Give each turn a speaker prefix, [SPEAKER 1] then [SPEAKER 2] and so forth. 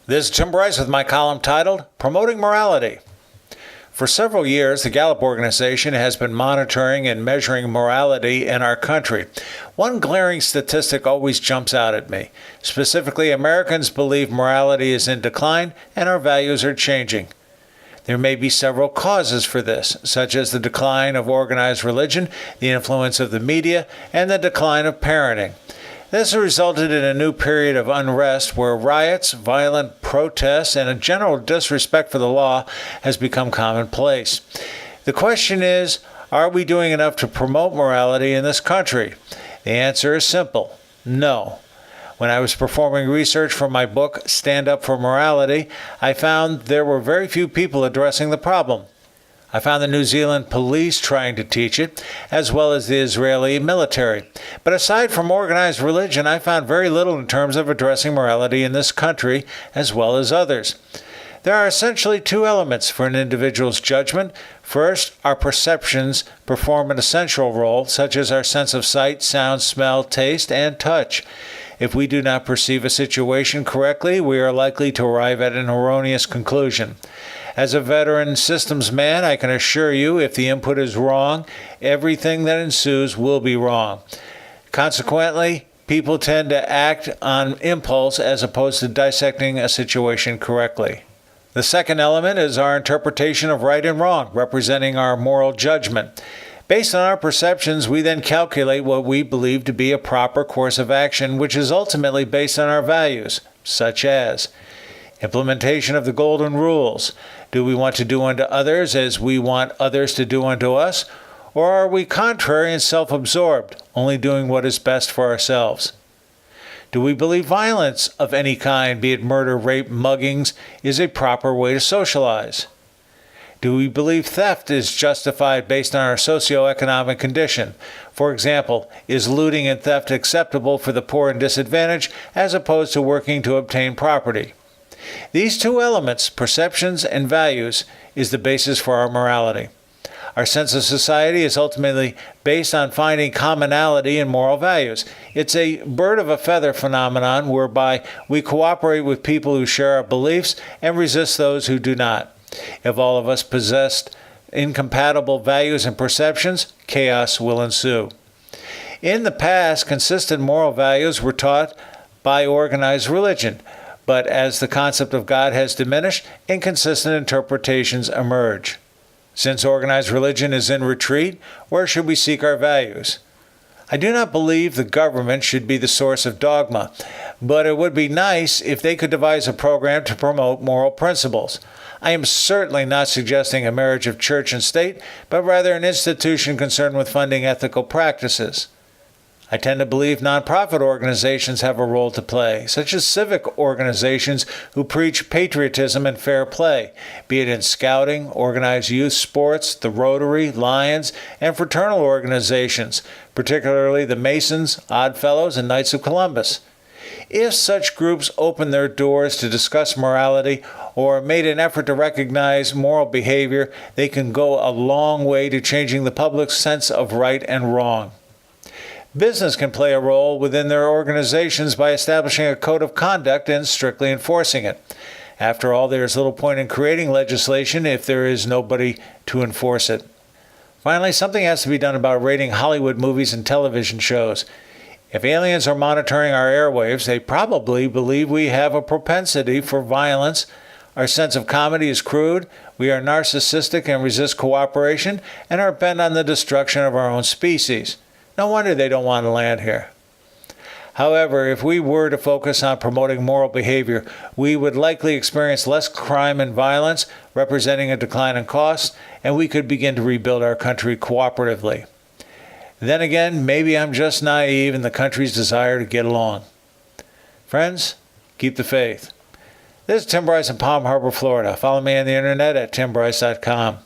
[SPEAKER 1] This is Tim Bryce with my column titled Promoting Morality. For several years, the Gallup organization has been monitoring and measuring morality in our country. One glaring statistic always jumps out at me. Specifically, Americans believe morality is in decline and our values are changing. There may be several causes for this, such as the decline of organized religion, the influence of the media, and the decline of parenting. This has resulted in a new period of unrest where riots, violent protests, and a general disrespect for the law has become commonplace. The question is, are we doing enough to promote morality in this country? The answer is simple: no. When I was performing research for my book, Stand Up for Morality, I found there were very few people addressing the problem. I found the New Zealand police trying to teach it, as well as the Israeli military. But aside from organized religion, I found very little in terms of addressing morality in this country, as well as others. There are essentially two elements for an individual's judgment. First, our perceptions perform an essential role, such as our sense of sight, sound, smell, taste, and touch. If we do not perceive a situation correctly, we are likely to arrive at an erroneous conclusion. As a veteran systems man, I can assure you if the input is wrong, everything that ensues will be wrong. Consequently, people tend to act on impulse as opposed to dissecting a situation correctly. The second element is our interpretation of right and wrong, representing our moral judgment. Based on our perceptions, we then calculate what we believe to be a proper course of action, which is ultimately based on our values, such as implementation of the golden rules. Do we want to do unto others as we want others to do unto us? Or are we contrary and self-absorbed, only doing what is best for ourselves? Do we believe violence of any kind, be it murder, rape, muggings, is a proper way to socialize? Do we believe theft is justified based on our socioeconomic condition? For example, is looting and theft acceptable for the poor and disadvantaged as opposed to working to obtain property? These two elements, perceptions and values, is the basis for our morality. Our sense of society is ultimately based on finding commonality in moral values. It's a bird of a feather phenomenon whereby we cooperate with people who share our beliefs and resist those who do not. If all of us possessed incompatible values and perceptions, chaos will ensue. In the past, consistent moral values were taught by organized religion. But as the concept of God has diminished, inconsistent interpretations emerge. Since organized religion is in retreat, where should we seek our values? I do not believe the government should be the source of dogma, but it would be nice if they could devise a program to promote moral principles. I am certainly not suggesting a marriage of church and state, but rather an institution concerned with funding ethical practices. I tend to believe nonprofit organizations have a role to play, such as civic organizations who preach patriotism and fair play, be it in scouting, organized youth sports, the Rotary, Lions, and fraternal organizations, particularly the Masons, Oddfellows, and Knights of Columbus. If such groups opened their doors to discuss morality or made an effort to recognize moral behavior, they can go a long way to changing the public's sense of right and wrong. Business can play a role within their organizations by establishing a code of conduct and strictly enforcing it. After all, there is little point in creating legislation if there is nobody to enforce it. Finally, something has to be done about rating Hollywood movies and television shows. If aliens are monitoring our airwaves, they probably believe we have a propensity for violence. Our sense of comedy is crude, we are narcissistic and resist cooperation, and are bent on the destruction of our own species. No wonder they don't want to land here. However, if we were to focus on promoting moral behavior, we would likely experience less crime and violence, representing a decline in costs, and we could begin to rebuild our country cooperatively. Then again, maybe I'm just naive in the country's desire to get along. Friends, keep the faith. This is Tim Bryce in Palm Harbor, Florida. Follow me on the internet at timbryce.com.